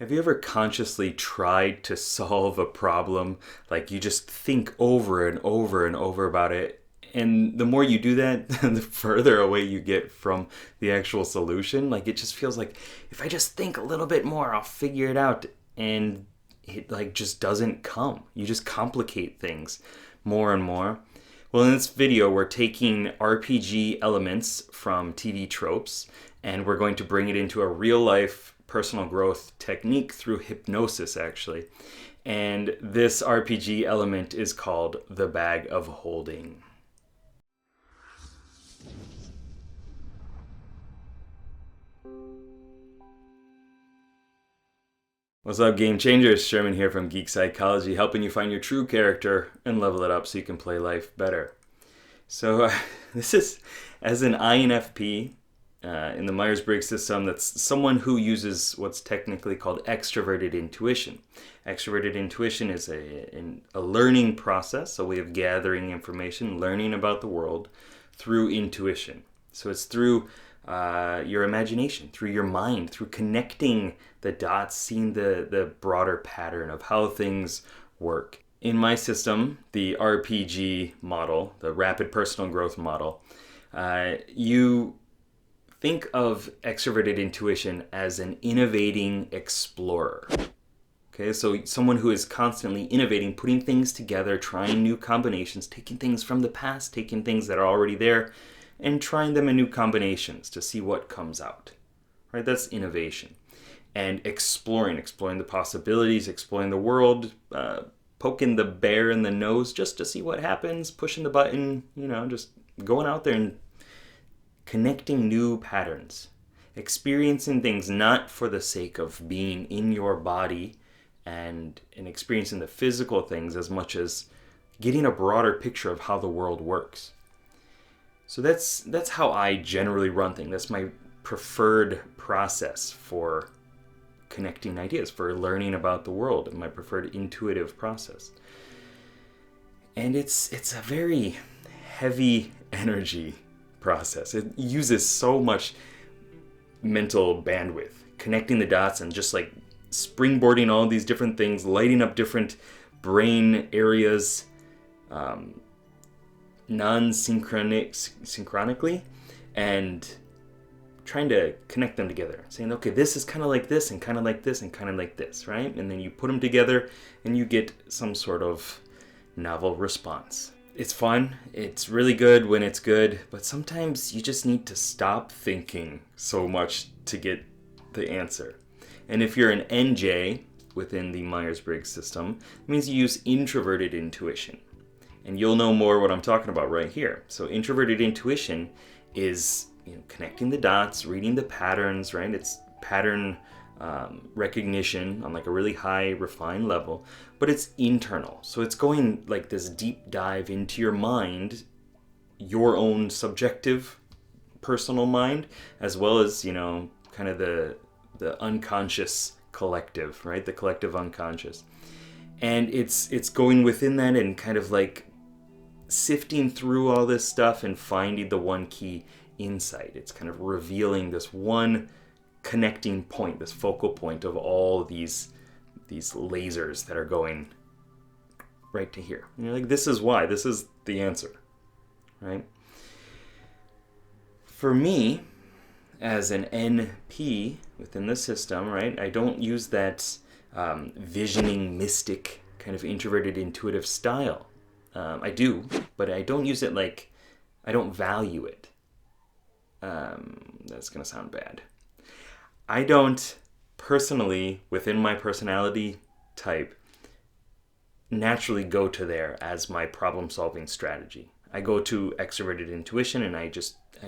Have you ever consciously tried to solve a problem? Like you just think over and over and over about it. And the more you do that, the further away you get from the actual solution. Like it just feels like if I just think a little bit more, I'll figure it out. And it like just doesn't come. You just complicate things more and more. Well, in this video, we're taking RPG elements from TV tropes and we're going to bring it into a real life personal growth technique through hypnosis, actually. And this RPG element is called the bag of holding. What's up, game changers? Sherman here from Geek Psychology, helping you find your true character and level it up so you can play life better. So this is, as an INFP, in the Myers-Briggs system, that's someone who uses what's technically called extroverted intuition. Extroverted intuition is a learning process, a way of gathering information, learning about the world through intuition. So it's through your imagination, through your mind, through connecting the dots, seeing the broader pattern of how things work. In my system, the RPG model, the rapid personal growth model, you think of extroverted intuition as an innovating explorer. Okay, so someone who is constantly innovating, putting things together, trying new combinations, taking things from the past, taking things that are already there, and trying them in new combinations to see what comes out. Right? That's innovation. And exploring the possibilities, exploring the world, poking the bear in the nose just to see what happens, pushing the button, just going out there and connecting new patterns, experiencing things not for the sake of being in your body and experiencing the physical things as much as getting a broader picture of how the world works. So that's how I generally run things. That's my preferred process for connecting ideas, for learning about the world, and my preferred intuitive process. And it's a very heavy energy process. It uses so much mental bandwidth, connecting the dots and just like springboarding all these different things, lighting up different brain areas non-synchronically, and trying to connect them together, saying, okay, this is kind of like this and kind of like this and kind of like this, right? And then you put them together and you get some sort of novel response. It's fun, it's really good when it's good, but sometimes you just need to stop thinking so much to get the answer. And if you're an NJ within the Myers-Briggs system, it means you use introverted intuition. And you'll know more what I'm talking about right here. So introverted intuition is connecting the dots, reading the patterns, right? It's pattern recognition on like a really high refined level, but it's internal. So it's going like this deep dive into your mind, your own subjective personal mind, as well as, kind of the unconscious collective, right? The collective unconscious. And it's going within that and kind of like sifting through all this stuff and finding the one key insight. It's kind of revealing this one connecting point, this focal point of all these lasers that are going right to here. And you're like, this is why, this is the answer, right? For me, as an NP within the system, right, I don't use that visioning, mystic, kind of introverted, intuitive style. I do, but I don't use it like, I don't value it. That's going to sound bad. I don't personally, within my personality type, naturally go to there as my problem-solving strategy. I go to extroverted intuition and I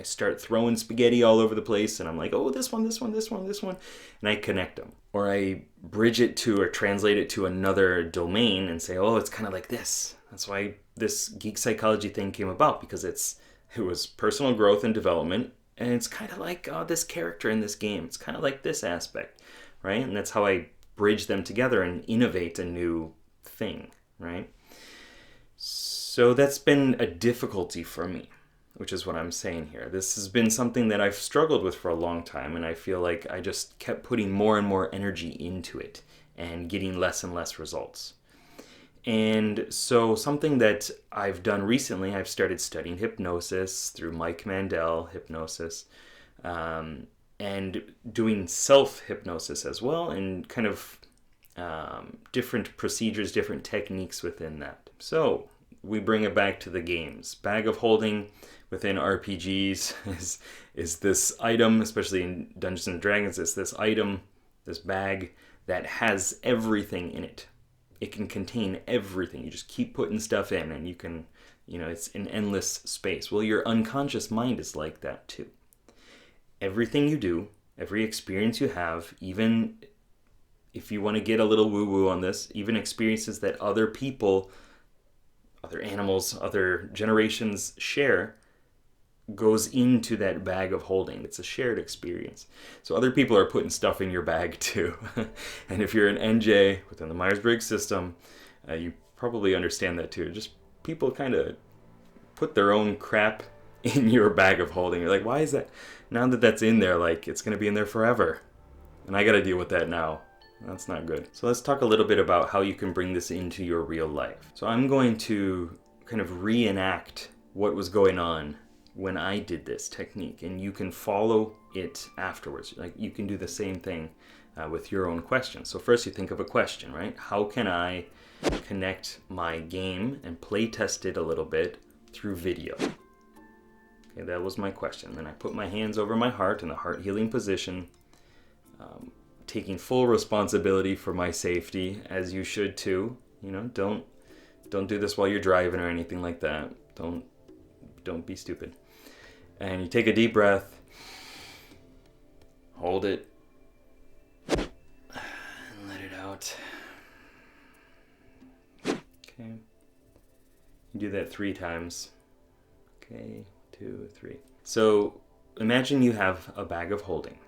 start throwing spaghetti all over the place and I'm like, oh, this one, and I connect them. Or I bridge it to or translate it to another domain and say, oh, it's kind of like this. That's why this geek psychology thing came about, because it was personal growth and development, and it's kind of like this character in this game. It's kind of like this aspect, right? And that's how I bridge them together and innovate a new thing, right? So that's been a difficulty for me which is what I'm saying here. This has been something that I've struggled with for a long time, and I feel like I just kept putting more and more energy into it and getting less and less results. And so something that I've done recently, I've started studying hypnosis through Mike Mandel hypnosis, and doing self-hypnosis as well, and kind of different procedures, different techniques within that. So we bring it back to the games. Bag of holding within RPGs is this item, especially in Dungeons and Dragons, it's this item, this bag that has everything in it. It can contain everything. You just keep putting stuff in and you can, it's an endless space. Well, your unconscious mind is like that too. Everything you do, every experience you have, even if you want to get a little woo-woo on this, even experiences that other people, other animals, other generations share, goes into that bag of holding. It's a shared experience. So other people are putting stuff in your bag too. And if you're an NJ within the Myers-Briggs system, you probably understand that too. Just people kind of put their own crap in your bag of holding. You're like, why is that? Now that that's in there, like, it's going to be in there forever. And I got to deal with that now. That's not good. So let's talk a little bit about how you can bring this into your real life. So I'm going to kind of reenact what was going on when I did this technique, and you can follow it afterwards. Like, you can do the same thing with your own questions. So first you think of a question, right? How can I connect my game and play test it a little bit through video? Okay, that was my question. Then I put my hands over my heart in the heart healing position, taking full responsibility for my safety, as you should too. Don't do this while you're driving or anything like that. Don't be stupid. And you take a deep breath, hold it, and let it out. Okay. You do that 3 times. Okay, 2, 3. So imagine you have a bag of holding.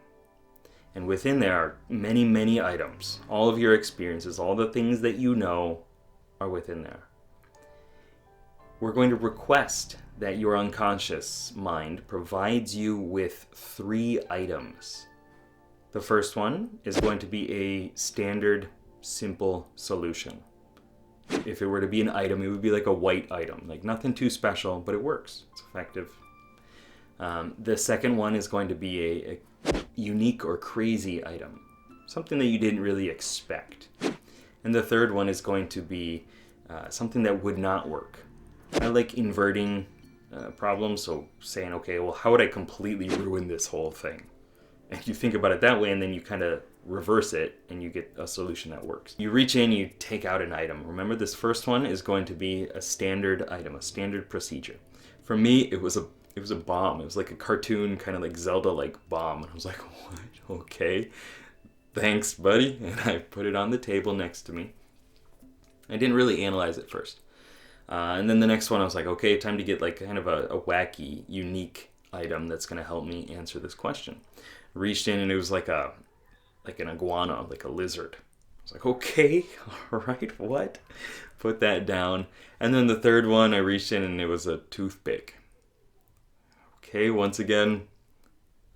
And within there are many, many items. All of your experiences, all the things that you know are within there. We're going to request that your unconscious mind provides you with 3 items. The first one is going to be a standard, simple solution. If it were to be an item, it would be like a white item, like nothing too special, but it works. It's effective. The second one is going to be a unique or crazy item, something that you didn't really expect. And the third one is going to be something that would not work. I like inverting problems, so saying, okay, well, how would I completely ruin this whole thing? And you think about it that way, and then you kind of reverse it, and you get a solution that works. You reach in, you take out an item. Remember, this first one is going to be a standard item, a standard procedure. For me, it was a bomb. It was like a cartoon, kind of like Zelda-like bomb. And I was like, what? Okay, thanks, buddy. And I put it on the table next to me. I didn't really analyze it first. And then the next one, I was like, okay, time to get like kind of a wacky, unique item that's going to help me answer this question. Reached in, and it was like an iguana, like a lizard. I was like, okay, all right, what? Put that down. And then the third one, I reached in, and it was a toothpick. Okay, once again,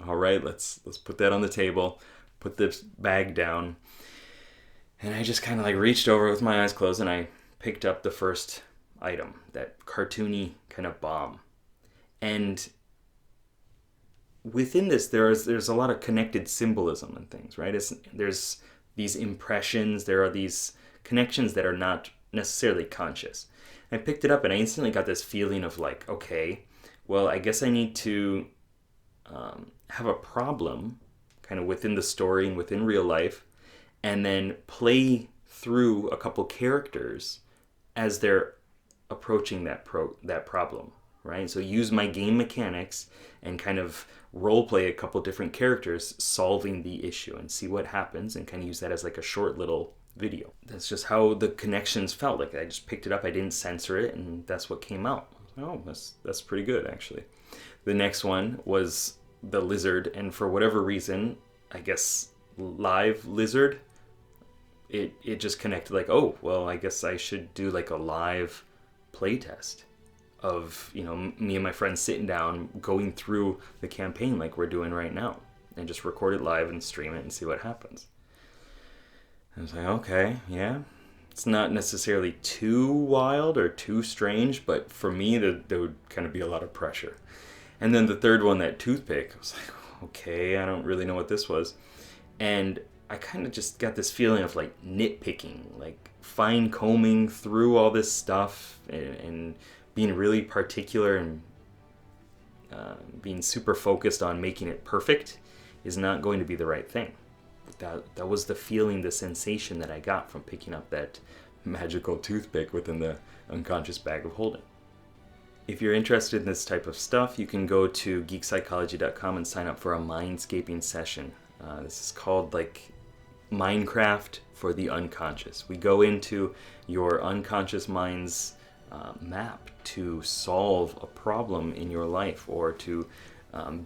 all right, let's put that on the table. Put this bag down. And I just kind of like reached over with my eyes closed, and I picked up the first item, that cartoony kind of bomb. And within this, there's a lot of connected symbolism and things, right? There's these impressions, there are these connections that are not necessarily conscious. I picked it up, and I instantly got this feeling of like, okay, well, I guess I need to have a problem kind of within the story and within real life, and then play through a couple characters as they're approaching that problem, right? So use my game mechanics and kind of role play a couple different characters solving the issue and see what happens, and kind of use that as like a short little video. That's just how the connections felt. Like, I just picked it up, I didn't censor it, and that's what came out. Oh, that's pretty good, actually. The next one was the lizard, and for whatever reason, I guess live lizard, it just connected like, oh, well, I guess I should do like a live playtest of, me and my friends sitting down, going through the campaign like we're doing right now, and just record it live and stream it and see what happens. I was like, okay, yeah. It's not necessarily too wild or too strange, but for me, there would kind of be a lot of pressure. And then the third one, that toothpick, I was like, okay, I don't really know what this was. And I kind of just got this feeling of like nitpicking, like fine combing through all this stuff and being really particular and being super focused on making it perfect is not going to be the right thing. That was the feeling, the sensation that I got from picking up that magical toothpick within the unconscious bag of holding. If you're interested in this type of stuff, you can go to geekpsychology.com and sign up for a mindscaping session. This is called like Minecraft for the unconscious. We go into your unconscious mind's map to solve a problem in your life or to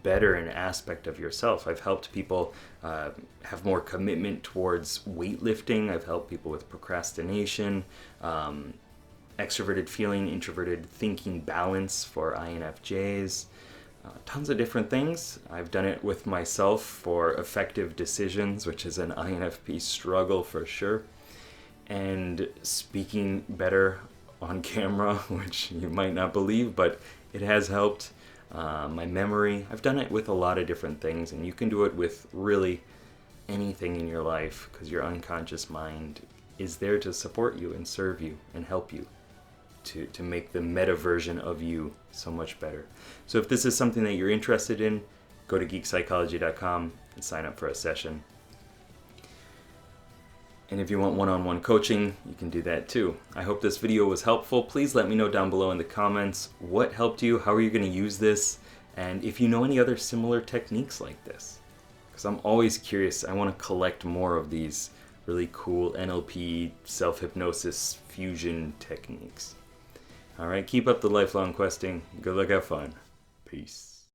better an aspect of yourself. I've helped people have more commitment towards weightlifting. I've helped people with procrastination, extroverted feeling, introverted thinking balance for INFJs. Tons of different things. I've done it with myself for effective decisions, which is an INFP struggle for sure. And speaking better on camera, which you might not believe, but it has helped. My memory. I've done it with a lot of different things, and you can do it with really anything in your life because your unconscious mind is there to support you and serve you and help you to make the meta version of you so much better. So if this is something that you're interested in, go to geekpsychology.com and sign up for a session. And if you want one-on-one coaching, you can do that too. I hope this video was helpful. Please let me know down below in the comments what helped you, how are you going to use this, and if you know any other similar techniques like this. Because I'm always curious. I want to collect more of these really cool NLP, self-hypnosis, fusion techniques. All right, keep up the lifelong questing. Good luck, have fun. Peace.